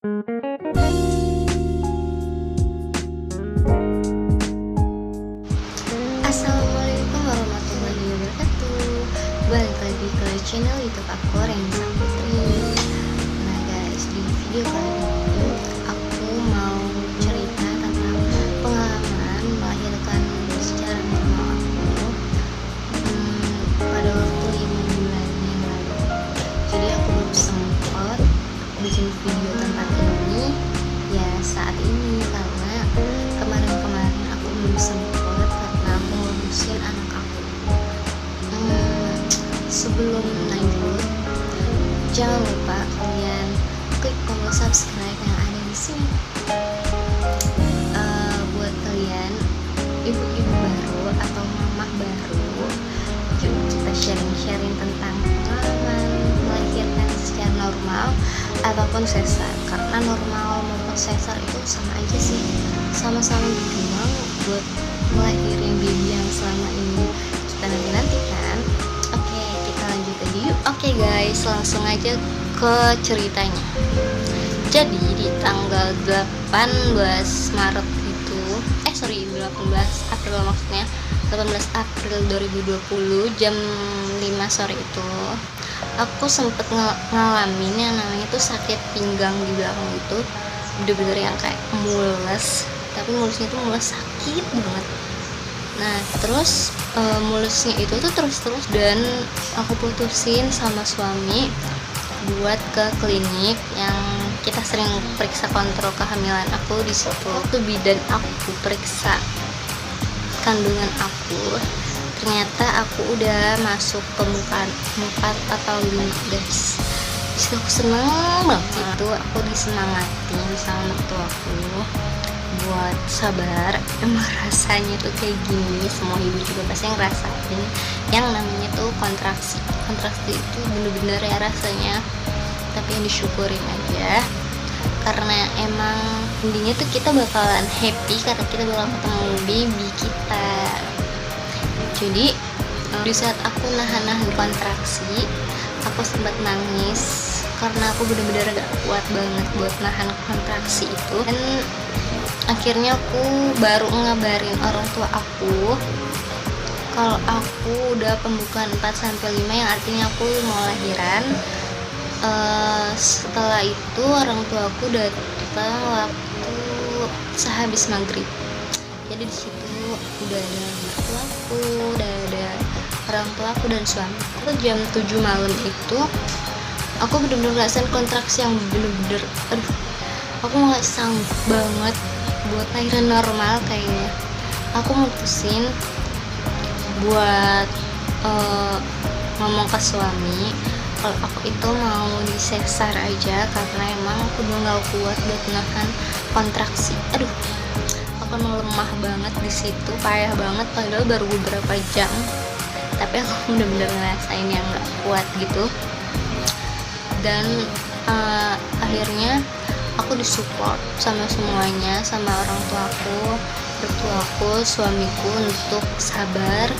Assalamualaikum warahmatullahi wabarakatuh. Balik lagi ke channel YouTube aku, Renza Putri. Nah guys, di video kali ini aku mau cerita tentang pengalaman melahirkan secara normal aku pada waktu 5 bulan yang lalu. Jadi aku baru sempat bikin video tentang ini ya saat ini, karena kemarin-kemarin aku belum sempat karena aku ngurusin anak aku. Sebelum lanjut, jangan lupa kalian klik tombol subscribe yang ada di sini. Buat kalian ibu-ibu baru atau mamah baru, yuk kita sharing-sharing tentang pengalaman melahirkan secara normal ataupun sesar. Karena normal maupun sesar itu sama aja sih, sama-sama berjuang buat melahirin baby yang selama ini kita nanti-nantikan. Oke, kita lanjut aja yuk. Oke guys, langsung aja ke ceritanya. Jadi di tanggal 18 Maret itu 18 April maksudnya, 18 April 2020 jam 5 sore itu aku sempet ngalamin yang namanya tuh sakit pinggang di belakang itu, bener-bener yang kayak mules, tapi mulusnya tuh mules sakit banget. Nah terus mulusnya itu tuh terus dan aku putusin sama suami buat ke klinik yang kita sering periksa kontrol kehamilan aku di situ. Waktu bidan aku periksa kandungan aku, ternyata aku udah masuk pembukaan 4 atau 5 guys. Disitu aku seneng banget, itu aku disemangatin sama mertua aku buat sabar. Emang rasanya tuh kayak gini, semua ibu juga pasti ngerasain yang namanya tuh kontraksi itu bener-bener ya rasanya, tapi yang disyukurin aja karena emang intinya tuh kita bakalan happy karena kita bakal ketemu baby kita. Jadi di saat aku nahan kontraksi, aku sempat nangis karena aku bener-bener gak kuat banget buat nahan kontraksi itu. Dan akhirnya aku baru ngabarin orang tua aku kalau aku udah pembukaan 4-5, yang artinya aku mau lahiran. Setelah itu orang tua aku datang waktu sehabis maghrib. Jadi di situ udah ada mertuaku, udah ada orang tua aku dan suami. Lalu jam 7 malam itu aku bener-bener ngerasain kontraksi yang bener-bener aku nggak sanggup banget buat lahiran normal kayaknya. Aku mutusin buat ngomong ke suami kalau aku itu mau disesar aja karena emang aku udah gak kuat buat nahan kontraksi. Aku emang lemah banget di situ, payah banget, padahal baru beberapa jam, tapi aku bener-bener ngerasain yang gak kuat gitu. Dan akhirnya aku disupport sama semuanya, sama orang tuaku, mertuaku, suamiku untuk sabar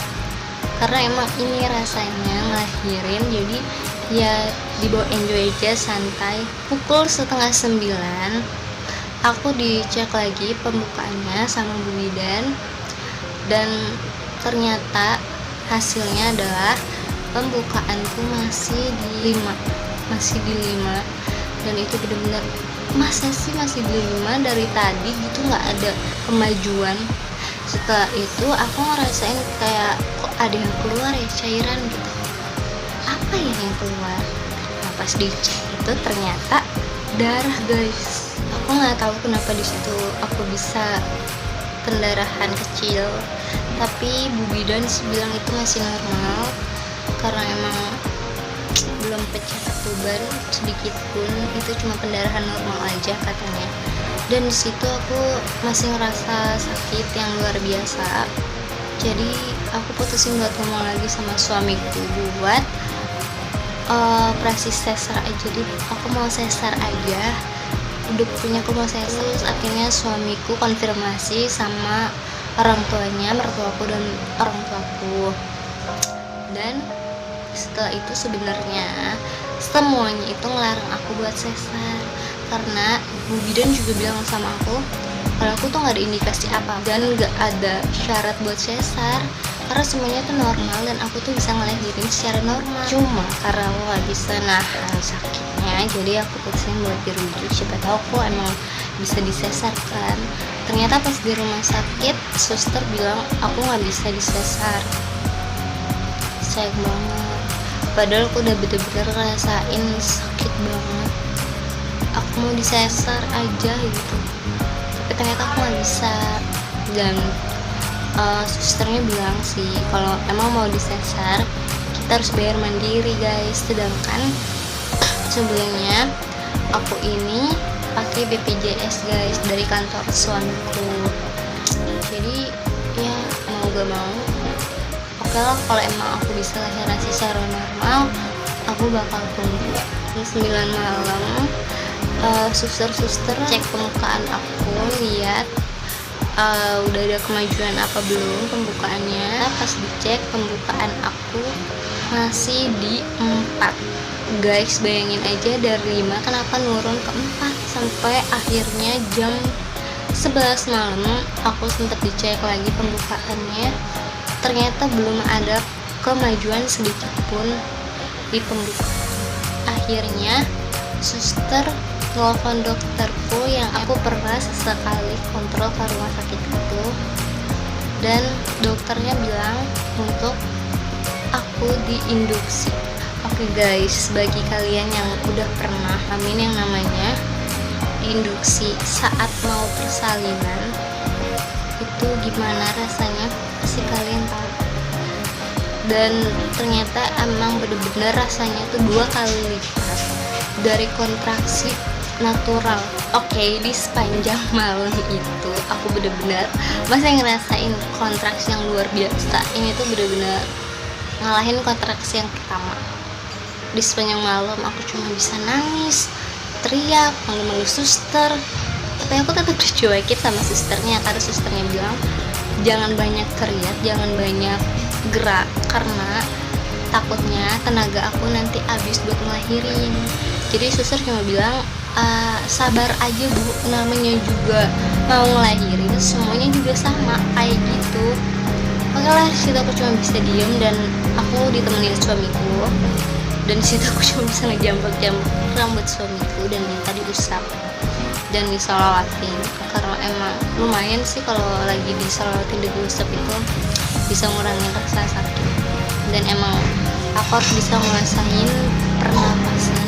karena emang ini rasanya ngelahirin. Jadi ya dibawa enjoy aja, santai. Pukul 8:30 aku dicek lagi pembukaannya sama Bu Bidan, dan ternyata hasilnya adalah pembukaanku masih di 5, dan itu benar-benar masa sih masih di 5 dari tadi gitu, nggak ada kemajuan. Setelah itu aku ngerasain kayak kok ada yang keluar ya, cairan gitu, apa ya yang keluar. Nah pas dicek itu ternyata darah guys. Aku nggak tahu kenapa di situ aku bisa pendarahan kecil, tapi Bu Bidan bilang itu masih normal karena emang belum pecah ketuban sedikit pun, itu cuma pendarahan normal aja katanya. Dan disitu aku masih ngerasa sakit yang luar biasa. Jadi aku putusin buat ngomong lagi sama suamiku buat operasi sesar aja. Jadi aku mau sesar aja, udah punya aku mau sesar. Terus akhirnya suamiku konfirmasi sama orang tuanya, mertuaku dan orang tuaku. Dan setelah itu sebenarnya semuanya itu ngelarang aku buat sesar karena Bu Bidan juga bilang sama aku kalau aku tuh nggak ada indikasi apa dan nggak ada syarat buat sesar, karena semuanya tuh normal dan aku tuh bisa ngelahirin secara normal. Cuma karena aku nggak bisa nahan sakitnya, jadi aku putusin buat dirujuk. Siapa tahu aku emang bisa disesar kan. Ternyata pas di rumah sakit suster bilang aku nggak bisa disesar. Sayang banget, padahal aku udah bener-bener ngerasain sakit banget. Aku mau disesar aja gitu, tapi ternyata aku nggak bisa. Dan susternya bilang sih kalau emang mau disesar kita harus bayar mandiri guys, sedangkan sebelumnya aku ini pakai BPJS guys dari kantor suamiku. Jadi ya mau gak mau oke lah, kalau emang aku bisa lahiran secara normal aku bakal tunggu. Jam 9 malam suster-suster cek permukaan aku, lihat udah ada kemajuan apa belum pembukaannya. Pas dicek pembukaan aku masih di 4 guys, bayangin aja dari 5 kenapa nurun ke 4 sampai akhirnya jam 11 malam aku sempat dicek lagi pembukaannya, ternyata belum ada kemajuan sedikit pun di pembukaan. Akhirnya suster telepon dokterku yang aku pernah sesekali kontrol ke rumah sakit itu, dan dokternya bilang untuk aku diinduksi. Oke guys, bagi kalian yang udah pernah hamil yang namanya induksi saat mau persalinan itu gimana rasanya pasti kalian tahu. Dan ternyata emang bener-bener rasanya tuh 2 kali lipat dari kontraksi natural. Oke, di sepanjang malam itu aku bener-bener masih ngerasain kontraksi yang luar biasa. Ini tuh bener-bener ngalahin kontraksi yang pertama. Di sepanjang malam aku cuma bisa nangis, teriak, manggil-manggil suster, tapi aku tetap dicuekin sama susternya karena susternya bilang jangan banyak teriak, jangan banyak gerak karena takutnya tenaga aku nanti habis buat ngelahirin. Jadi suster cuma bilang sabar aja bu, namanya juga mau ngelahirin, semuanya juga sama kayak gitu. Oke lah, disitu aku cuma bisa diem dan aku ditemenin suamiku, dan disitu aku cuma bisa ngejambak-jambak rambut suamiku dan minta diusap dan disolawatin, karena emang lumayan sih kalau lagi disolawatin dan diusap itu bisa ngurangin rasa sakit. Dan emang aku harus bisa ngerasain pernapasan.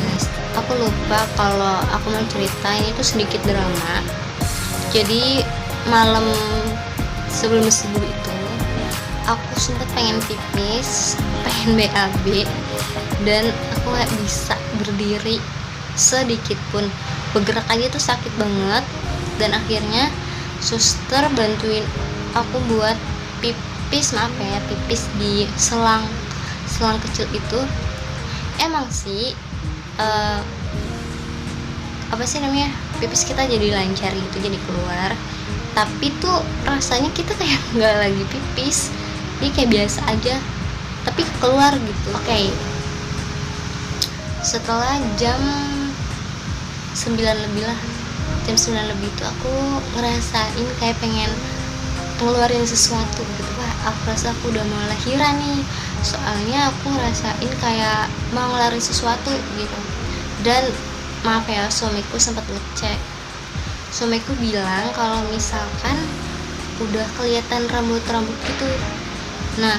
Aku lupa kalau aku mau cerita, ini tuh sedikit drama. Jadi malam sebelum subuh itu aku sempet pengen pipis, pengen BAB, dan aku gak bisa berdiri sedikit pun, bergerak aja tuh sakit banget. Dan akhirnya suster bantuin aku buat pipis, pipis di selang kecil itu. Emang sih apa sih namanya, pipis kita jadi lancar gitu, jadi keluar, tapi tuh rasanya kita kayak nggak lagi pipis, dia kayak biasa aja tapi keluar gitu. Oke. Setelah jam 9 lebih lah, jam 9 lebih itu aku ngerasain kayak pengen ngeluarin sesuatu gitu. Wah, aku rasa aku udah mau lahiran nih, soalnya aku ngerasain kayak mau ngeluarin sesuatu gitu. Dan maaf ya, suamiku sempat ngecek, suamiku bilang kalau misalkan udah kelihatan rambut-rambut gitu. Nah,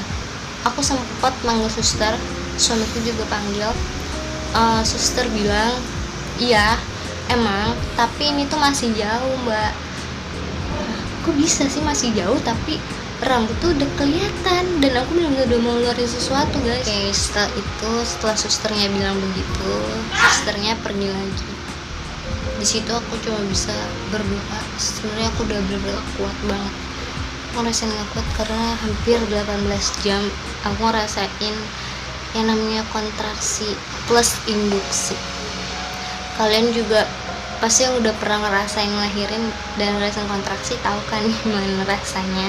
aku sempat manggil suster, suamiku juga panggil. Suster bilang iya emang, tapi ini tuh masih jauh mbak. Kok bisa sih masih jauh tapi rambut tuh udah kelihatan, dan aku bener-bener udah mau ngeluarin sesuatu guys. Oke, setelah susternya bilang begitu, susternya pergi lagi. Di situ aku cuma bisa berdoa. Sebenarnya aku udah bener-bener kuat banget, aku ngerasain gak kuat karena hampir 18 jam aku ngerasain yang namanya kontraksi plus induksi. Kalian juga pasti yang udah pernah ngerasain ngelahirin dan ngerasain kontraksi tahu kan gimana rasanya.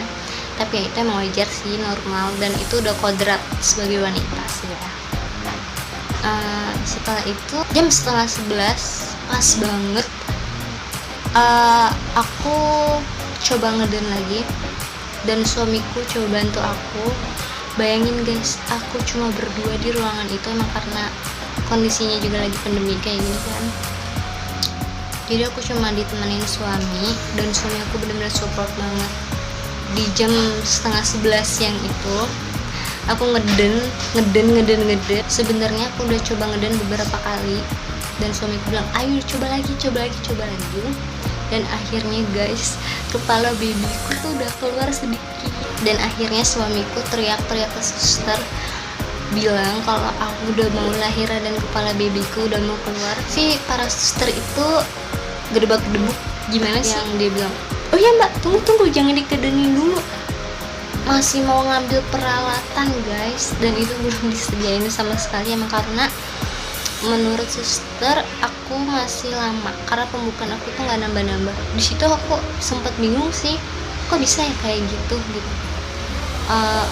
Tapi ya itu emang wajar sih, normal, dan itu udah kodrat sebagai wanita sih ya. Setelah itu jam setengah 11 pas banget. Aku coba ngeden lagi dan suamiku coba bantu aku. Bayangin guys, aku cuma berdua di ruangan itu, emang karena kondisinya juga lagi pandemi kayak gini kan. Jadi aku cuma ditemenin suami, dan suami aku benar-benar support banget. Di jam 10:30 siang itu aku ngeden. Sebenarnya aku udah coba ngeden beberapa kali, dan suamiku bilang ayo coba lagi. Dan akhirnya guys, kepala babyku tuh udah keluar sedikit, dan akhirnya suamiku teriak-teriak ke suster bilang kalau aku udah mau lahiran dan kepala babyku udah mau keluar. Si para suster itu gedebak-gedebuk gimana sih, yang dia bilang oh ya mbak, tunggu jangan dikedenin dulu, masih mau ngambil peralatan guys, dan itu belum disediain sama sekali. Emang karena menurut suster aku masih lama karena pembukaan aku tuh nggak nambah-nambah. Di situ aku sempat bingung sih, kok bisa ya kayak gitu.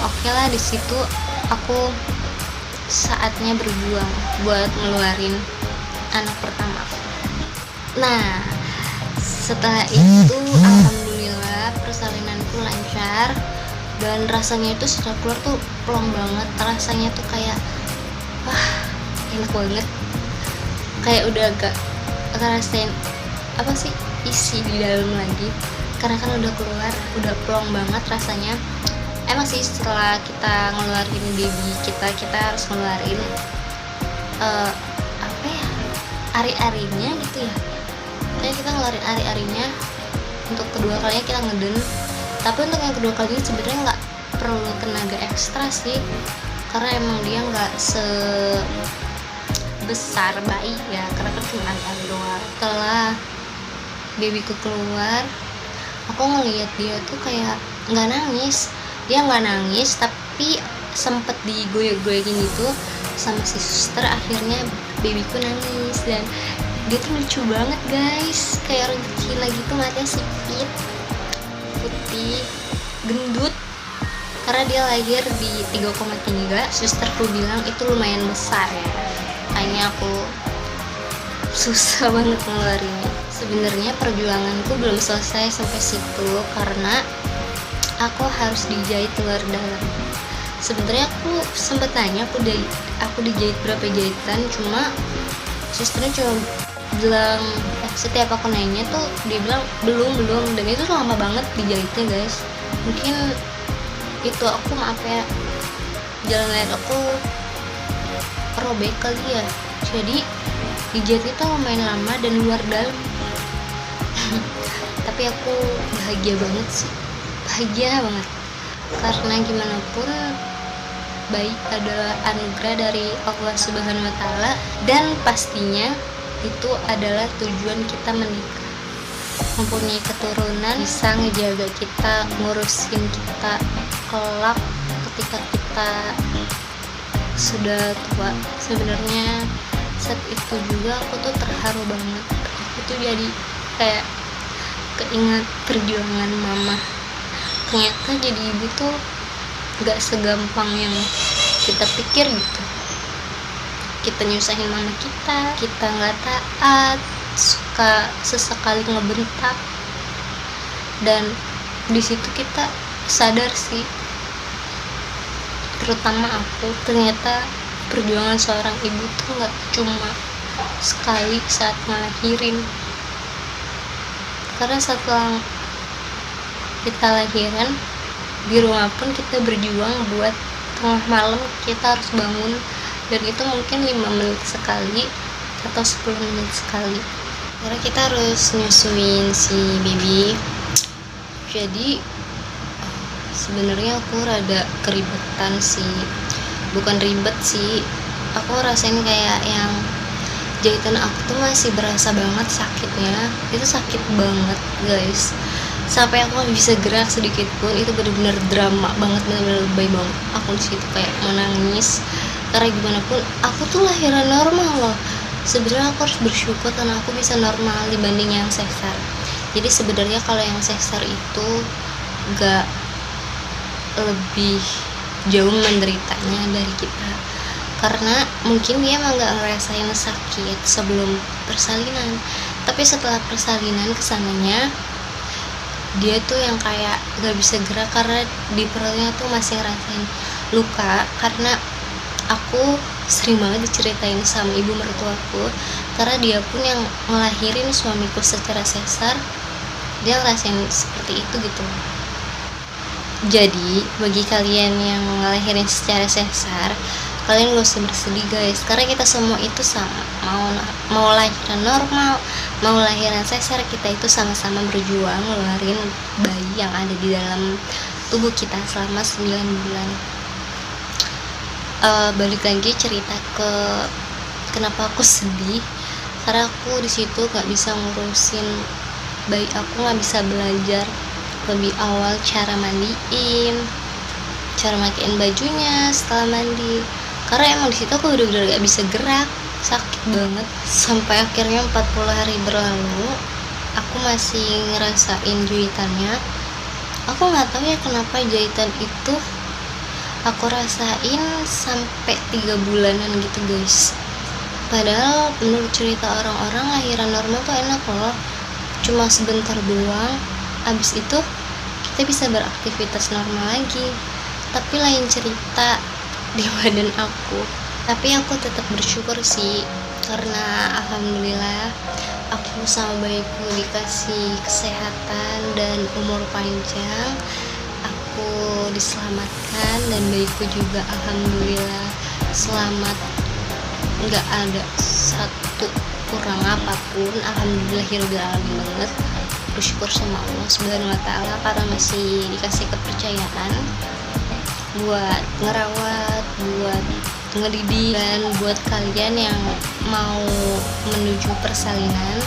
Oke lah, di situ aku saatnya berjuang buat ngeluarin anak pertama. Nah, setelah itu alhamdulillah persalinanku lancar, dan rasanya itu setelah keluar tuh plong banget. Rasanya tuh kayak wah, enak banget, kayak udah agak ngerasain apa sih, isi di dalam lagi, karena kan udah keluar, udah plong banget rasanya. Emang sih setelah kita ngeluarin baby kita harus ngeluarin apa ya, ari-arinya gitu ya. Kayak kita ngeluarin ari-arinya untuk kedua kalinya kita ngeden. Tapi untuk yang kedua kalinya sebenarnya nggak perlu tenaga ekstra sih, karena emang dia nggak sebesar bayi ya, karena kan cuma ari doang. Setelah babyku keluar, aku ngeliat dia tuh kayak nggak nangis. Dia nggak nangis, tapi sempet digoyek-goyekin gitu sama si suster. Akhirnya babyku nangis, dan dia tuh lucu banget guys, kayak orang kecil lagi tuh, matanya sipit, putih, gendut, karena dia lahir di 3,3. Susterku bilang itu lumayan besar ya, kayaknya aku susah banget ngeluarinnya. Sebenarnya perjuanganku belum selesai sampai situ, karena aku harus dijahit luar dalam. Sebenarnya aku sempet tanya aku dijahit berapa jahitan, cuma susternya cuma bilang setiap aku nanya tuh dia bilang belum, dan itu lama banget dijahitnya guys. Mungkin itu aku maaf ya, jalan lihat aku robek kali ya, jadi dijahit itu lumayan lama dan luar dalam. Tapi aku bahagia banget sih, bahagia banget, karena gimana pun bayi adalah anugerah dari Allah Subhanahu wa Ta'ala, dan pastinya itu adalah tujuan kita menikah, mempunyai keturunan, bisa ngejaga kita, ngurusin kita kelak ketika kita sudah tua. Sebenarnya saat itu juga aku tuh terharu banget, itu jadi kayak keingat perjuangan mama. Ternyata jadi ibu tuh gak segampang yang kita pikir gitu. Kita nyusahin mama kita gak taat, suka sesekali ngebentak, dan di situ kita sadar sih, terutama aku, ternyata perjuangan seorang ibu tuh gak cuma sekali saat ngelahirin. Karena setelah kita lahiran, di rumah pun kita berjuang buat tengah malam kita harus bangun, dan itu mungkin 5 menit sekali atau 10 menit sekali, karena kita harus nyusuin si baby. Jadi sebenarnya aku rada keribetan sih, bukan ribet sih, aku rasain kayak yang jahitan aku tuh masih berasa banget sakitnya. Itu sakit banget guys, sampai aku gak bisa gerak sedikit pun. Itu bener-bener drama banget, bener-bener lebay banget. Aku di situ kayak mau nangis, karena gimana pun aku tuh lahiran normal loh. Sebenarnya aku harus bersyukur karena aku bisa normal dibanding yang sesar. Jadi sebenarnya kalau yang sesar itu gak lebih jauh menderitanya dari kita, karena mungkin dia emang nggak ngerasain sakit sebelum persalinan, tapi setelah persalinan kesananya dia tuh yang kayak gak bisa gerak karena di perutnya tuh masih ngerasain luka. Karena aku sering banget diceritain sama ibu mertuaku, karena dia pun yang ngelahirin suamiku secara sesar, dia ngerasain seperti itu gitu. Jadi bagi kalian yang ngelahirin secara sesar, kalian gak usah bersedih guys, karena kita semua itu sama, mau lahiran normal, mau lahiran sesar, kita itu sama-sama berjuang ngeluarin bayi yang ada di dalam tubuh kita selama 9 bulan. Balik lagi cerita ke kenapa aku sedih, karena aku di situ gak bisa ngurusin bayi aku, gak bisa belajar lebih awal cara mandiin, cara makein bajunya setelah mandi, karena emang disitu aku bener-bener gak bisa gerak, sakit banget. Sampai akhirnya 40 hari berlalu aku masih ngerasain jahitannya. Aku nggak tahu ya kenapa jahitan itu aku rasain sampai 3 bulanan gitu guys. Padahal menurut cerita orang-orang lahiran normal tuh enak loh, cuma sebentar doang, abis itu kita bisa beraktivitas normal lagi. Tapi lain cerita di badan aku. Tapi aku tetap bersyukur sih, karena alhamdulillah aku sama bayiku dikasih kesehatan dan umur panjang. Aku diselamatkan dan bayiku juga alhamdulillah selamat, nggak ada satu kurang apapun. Alhamdulillahirabbil alamin banget, bersyukur sama Allah Subhanahu wa taala karena masih dikasih kepercayaan buat ngerawat, buat ngedidik. Dan buat kalian yang mau menuju persalinan,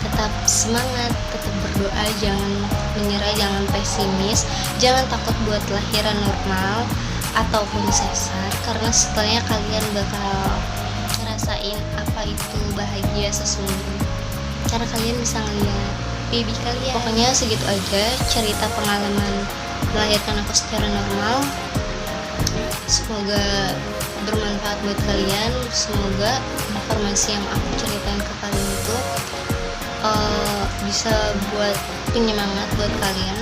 tetap semangat, tetap berdoa, jangan menyerah, jangan pesimis, jangan takut buat lahiran normal ataupun sesar, karena setelahnya kalian bakal ngerasain apa itu bahagia sesungguhnya, karena kalian bisa ngeliat baby kalian. Pokoknya segitu aja cerita pengalaman melahirkan aku secara normal. Semoga bermanfaat buat kalian, semoga informasi yang aku ceritain ke kalian itu bisa buat penyemangat buat kalian.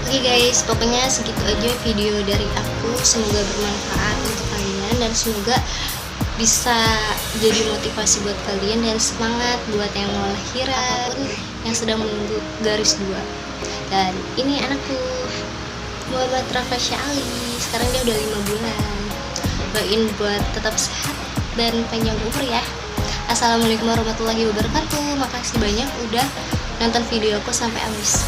Oke guys, pokoknya segitu aja video dari aku, semoga bermanfaat untuk kalian dan semoga bisa jadi motivasi buat kalian dan semangat buat yang mau lahiran ataupun yang sedang menunggu garis 2. Dan ini anakku Muhammad Rafasya Ali, sekarang dia udah 5 bulan. Doain buat tetap sehat dan panjang umur ya. Assalamualaikum warahmatullahi wabarakatuh. Makasih banyak udah nonton video aku sampai habis.